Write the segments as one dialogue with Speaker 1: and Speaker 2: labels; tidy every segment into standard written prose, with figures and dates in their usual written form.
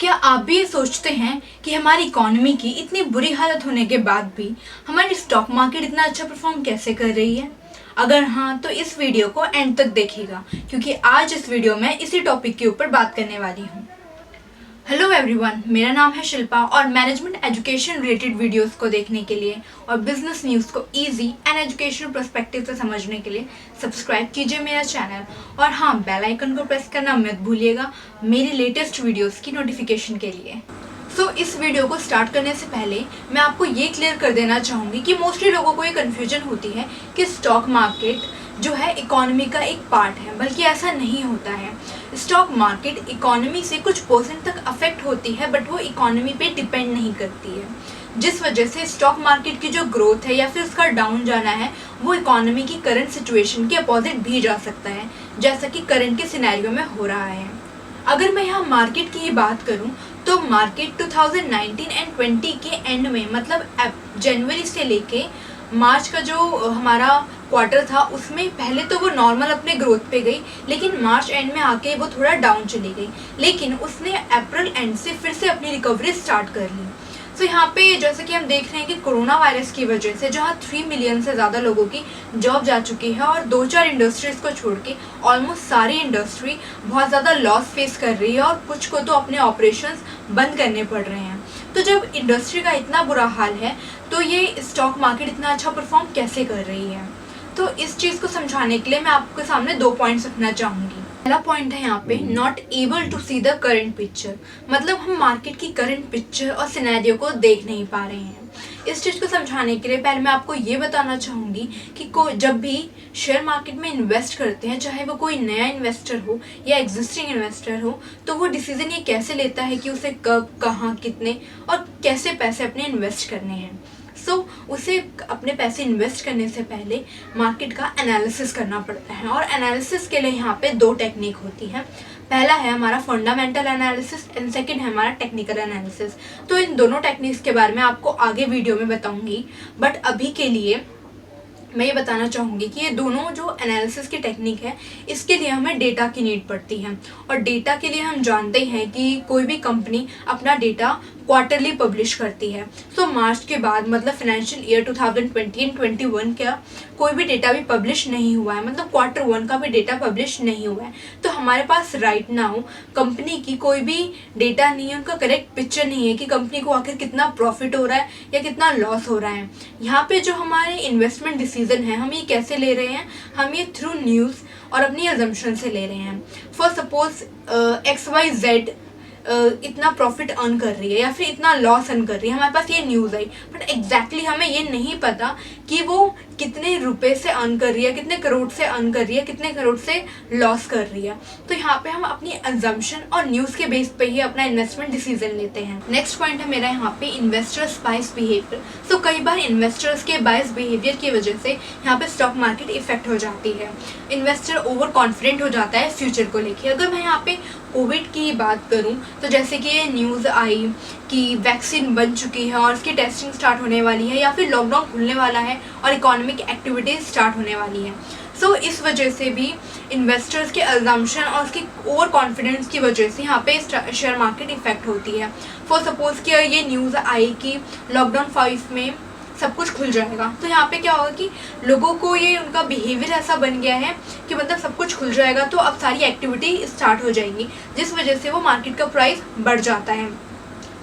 Speaker 1: क्या आप भी ये सोचते हैं कि हमारी इकोनॉमी की इतनी बुरी हालत होने के बाद भी हमारी स्टॉक मार्केट इतना अच्छा परफॉर्म कैसे कर रही है? अगर हाँ तो इस वीडियो को एंड तक देखिएगा, क्योंकि आज इस वीडियो में इसी टॉपिक के ऊपर बात करने वाली हूँ। हेलो एवरीवन, मेरा नाम है शिल्पा और मैनेजमेंट एजुकेशन रिलेटेड वीडियोस को देखने के लिए और बिजनेस न्यूज़ को इजी एंड एजुकेशनल पर्सपेक्टिव से समझने के लिए सब्सक्राइब कीजिए मेरा चैनल और हाँ, बेल आइकन को प्रेस करना मत भूलिएगा मेरी लेटेस्ट वीडियोस की नोटिफिकेशन के लिए। इस वीडियो को स्टार्ट करने से पहले मैं आपको ये क्लियर कर देना चाहूँगी कि मोस्टली लोगों को ये कन्फ्यूजन होती है कि स्टॉक मार्केट जो है इकोनॉमी का एक पार्ट है, बल्कि ऐसा नहीं होता है। स्टॉक मार्केट इकोनॉमी से कुछ परसेंट तक अफेक्ट होती है, बट वो इकोनॉमी पे डिपेंड नहीं करती है, जिस वजह से स्टॉक मार्केट की जो ग्रोथ है या फिर उसका डाउन जाना है वो इकोनॉमी की करंट सिचुएशन के अपोजिट भी जा सकता है, जैसा कि करंट के सिनेरियो में हो रहा है। अगर मैं यहाँ मार्केट की ही बात करूँ तो मार्केट 2019 एंड 20 के एंड में, मतलब जनवरी से लेके मार्च का जो हमारा क्वार्टर था उसमें पहले तो वो नॉर्मल अपने ग्रोथ पे गई, लेकिन मार्च एंड में आके वो थोड़ा डाउन चली गई, लेकिन उसने अप्रैल एंड से फिर से अपनी रिकवरी स्टार्ट कर ली। यहाँ पे जैसे कि हम देख रहे हैं कि कोरोना वायरस की वजह से जहाँ 3 मिलियन से ज़्यादा लोगों की जॉब जा चुकी है और 2-4 इंडस्ट्रीज़ को छोड़ के ऑलमोस्ट सारी इंडस्ट्री बहुत ज़्यादा लॉस फेस कर रही है और कुछ को तो अपने ऑपरेशंस बंद करने पड़ रहे हैं। तो जब इंडस्ट्री का इतना बुरा हाल है तो ये स्टॉक मार्केट इतना अच्छा परफॉर्म कैसे कर रही है? तो इस चीज़ को समझाने के लिए मैं आपके सामने 2 पॉइंट्स रखना चाहूँगी। पहला पॉइंट है यहाँ पे not able to see the current picture, मतलब हम मार्केट की करंट पिक्चर और सिनेरियो को देख नहीं पा रहे हैं। इस चीज़ को समझाने के लिए पहले मैं आपको ये बताना चाहूँगी कि जब भी शेयर मार्केट में इन्वेस्ट करते हैं, चाहे वो कोई नया इन्वेस्टर हो या एग्जिस्टिंग इन्वेस्टर हो, तो वो डिसीजन ये कैसे लेता है कि उसे कब, कहाँ, कितने और कैसे पैसे अपने इन्वेस्ट करने हैं। उसे अपने पैसे इन्वेस्ट करने से पहले मार्केट का एनालिसिस करना पड़ता है और एनालिसिस के लिए यहाँ पे 2 टेक्निक होती है। पहला है हमारा फंडामेंटल एनालिसिस एंड सेकंड है हमारा टेक्निकल एनालिसिस। तो इन दोनों टेक्निक्स के बारे में आपको आगे वीडियो में बताऊंगी, बट अभी के लिए मैं ये बताना चाहूँगी कि ये दोनों जो एनालिसिस की टेक्निक है इसके लिए हमें डेटा की नीड पड़ती है, और डेटा के लिए हम जानते हैं कि कोई भी कंपनी अपना डेटा क्वार्टरली पब्लिश करती है। मार्च के बाद, मतलब फाइनेंशियल ईयर 2020 एंड 21 का कोई भी डेटा भी पब्लिश नहीं हुआ है, मतलब क्वार्टर 1 का भी डेटा पब्लिश नहीं हुआ है। तो हमारे पास राइट नाउ कंपनी की कोई भी डेटा नहीं है, उनका करेक्ट पिक्चर नहीं है कि कंपनी को आखिर कितना प्रॉफिट हो रहा है या कितना लॉस हो रहा है। यहाँ पे जो हमारे इन्वेस्टमेंट डिसीजन है हम ये कैसे ले रहे हैं, हम ये थ्रू न्यूज़ और अपनी अजम्पशन से ले रहे हैं। फॉर सपोज XYZ इतना प्रॉफिट अर्न कर रही है या फिर इतना लॉस अर्न कर रही है, हमारे पास ये न्यूज़ आई, बट एग्जैक्टली हमें ये नहीं पता कि वो कितने रुपए से अर्न कर रही है, कितने करोड़ से अर्न कर रही है, कितने करोड़ से लॉस कर रही है। तो यहाँ पे हम अपनी अजम्पशन और न्यूज़ के बेस पे ही अपना इन्वेस्टमेंट डिसीजन लेते हैं। नेक्स्ट पॉइंट है मेरा यहाँ पे इन्वेस्टर्स बायस बिहेवियर। कई बार इन्वेस्टर्स के बायस बिहेवियर की वजह से यहाँ पे स्टॉक मार्केट इफेक्ट हो जाती है। इन्वेस्टर ओवर कॉन्फिडेंट हो जाता है फ्यूचर को लेके। अगर मैं यहाँ पे कोविड की बात करूँ तो जैसे कि ये न्यूज़ आई कि वैक्सीन बन चुकी है और उसकी टेस्टिंग स्टार्ट होने वाली है, या फिर लॉकडाउन खुलने वाला है और इकोनॉमिक एक्टिविटीज स्टार्ट होने वाली है। इस वजह से भी इन्वेस्टर्स के अजम्पशन और उसकी ओवर कॉन्फिडेंस की वजह से यहाँ पे शेयर मार्केट इफेक्ट होती है। फॉर सपोज कि ये न्यूज़ आई कि लॉकडाउन 5 में सब कुछ खुल जाएगा, तो यहाँ पे क्या होगा कि लोगों को ये उनका बिहेवियर ऐसा बन गया है कि मतलब सब कुछ खुल जाएगा तो अब सारी एक्टिविटी स्टार्ट हो जाएंगी, जिस वजह से वो मार्केट का प्राइस बढ़ जाता है।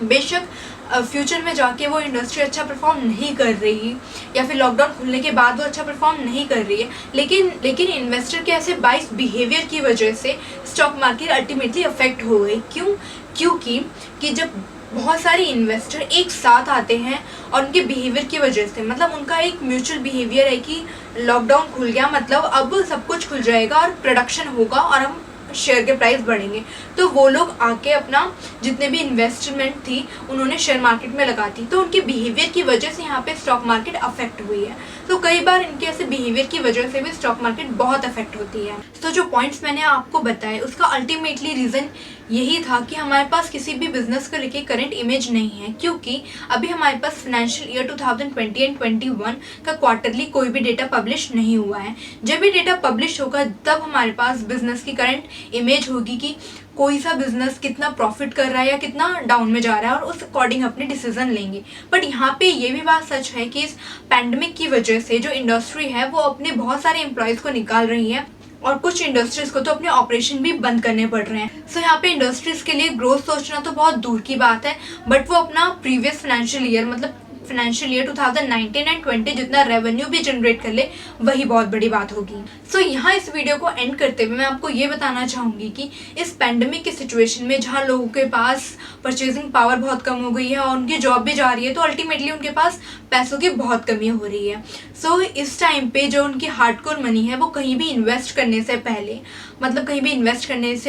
Speaker 1: बेशक फ्यूचर में जाके वो इंडस्ट्री अच्छा परफॉर्म नहीं कर रही या फिर लॉकडाउन खुलने के बाद वो अच्छा परफॉर्म नहीं कर रही है, लेकिन इन्वेस्टर के ऐसे बाइस बिहेवियर की वजह से स्टॉक मार्केट अल्टीमेटली अफेक्ट हो गई। क्योंकि जब बहुत सारे इन्वेस्टर एक साथ आते हैं और उनके बिहेवियर की वजह से, मतलब उनका एक म्यूचुअल बिहेवियर है कि लॉकडाउन खुल गया मतलब अब सब कुछ खुल जाएगा और प्रोडक्शन होगा और हम शेयर के प्राइस बढ़ेंगे, तो वो लोग आके अपना जितने भी इन्वेस्टमेंट थी उन्होंने शेयर मार्केट में लगा दी, तो उनके बिहेवियर की वजह से यहाँ पे स्टॉक मार्केट अफेक्ट हुई है। कई बार इनके ऐसे बिहेवियर की वजह से भी स्टॉक मार्केट बहुत अफेक्ट होती है। जो पॉइंट्स मैंने आपको बताए उसका अल्टीमेटली रीज़न यही था कि हमारे पास किसी भी बिजनेस को लेके करंट इमेज नहीं है, क्योंकि अभी हमारे पास फाइनेंशियल ईयर 2020 एंड 21 का क्वार्टरली कोई भी डेटा पब्लिश नहीं हुआ है। जब भी डेटा पब्लिश होगा तब हमारे पास बिजनेस की करंट इमेज होगी कि कोई सा बिजनेस कितना प्रॉफिट कर रहा है या कितना डाउन में जा रहा है और उस अकॉर्डिंग अपने डिसीजन लेंगे। बट यहाँ पे ये भी बात सच है कि इस पैंडमिक की वजह से जो इंडस्ट्री है वो अपने बहुत सारे एम्प्लॉयज़ को निकाल रही है और कुछ इंडस्ट्रीज को तो अपने ऑपरेशन भी बंद करने पड़ रहे हैं। सो यहाँ पे इंडस्ट्रीज के लिए ग्रोथ सोचना तो बहुत दूर की बात है, बट वो अपना प्रीवियस फाइनेंशियल ईयर मतलब फाइनेंशियल ईयर 2019 एंड 20 जितना रेवेन्यू भी जनरेट कर ले वही बहुत बड़ी बात होगी। सो यहाँ इस वीडियो को एंड करते हुए मैं आपको ये बताना चाहूँगी कि इस पैंडमिक की सिचुएशन में जहाँ लोगों के पास परचेजिंग पावर बहुत कम हो गई है और उनकी जॉब भी जा रही है, तो अल्टीमेटली उनके पास पैसों की बहुत कमी हो रही है। सो इस टाइम पे जो उनकी हार्डकोर मनी है वो कहीं भी इन्वेस्ट करने से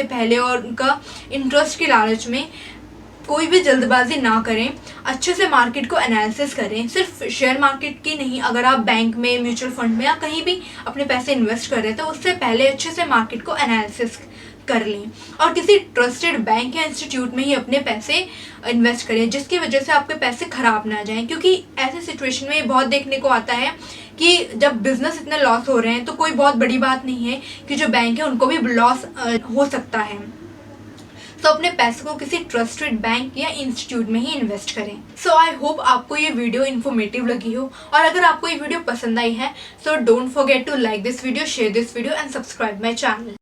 Speaker 1: पहले और उनका इंटरेस्ट के लालच में कोई भी जल्दबाजी ना करें, अच्छे से मार्केट को एनालिसिस करें। सिर्फ शेयर मार्केट की नहीं, अगर आप बैंक में, म्यूचुअल फंड में या कहीं भी अपने पैसे इन्वेस्ट कर रहे हैं तो उससे पहले अच्छे से मार्केट को एनालिसिस कर लें और किसी ट्रस्टेड बैंक या इंस्टीट्यूट में ही अपने पैसे इन्वेस्ट करें जिसकी वजह से आपके पैसे खराब ना जाएं। क्योंकि ऐसे सिचुएशन में बहुत देखने को आता है कि जब बिजनेस इतने लॉस हो रहे हैं तो कोई बहुत बड़ी बात नहीं है कि जो बैंक है उनको भी लॉस हो सकता है। तो अपने पैसे को किसी ट्रस्टेड बैंक या इंस्टीट्यूट में ही इन्वेस्ट करें। सो आई होप आपको ये वीडियो इन्फॉर्मेटिव लगी हो, और अगर आपको ये वीडियो पसंद आई है so don't forget to like this video, share this video and subscribe my channel.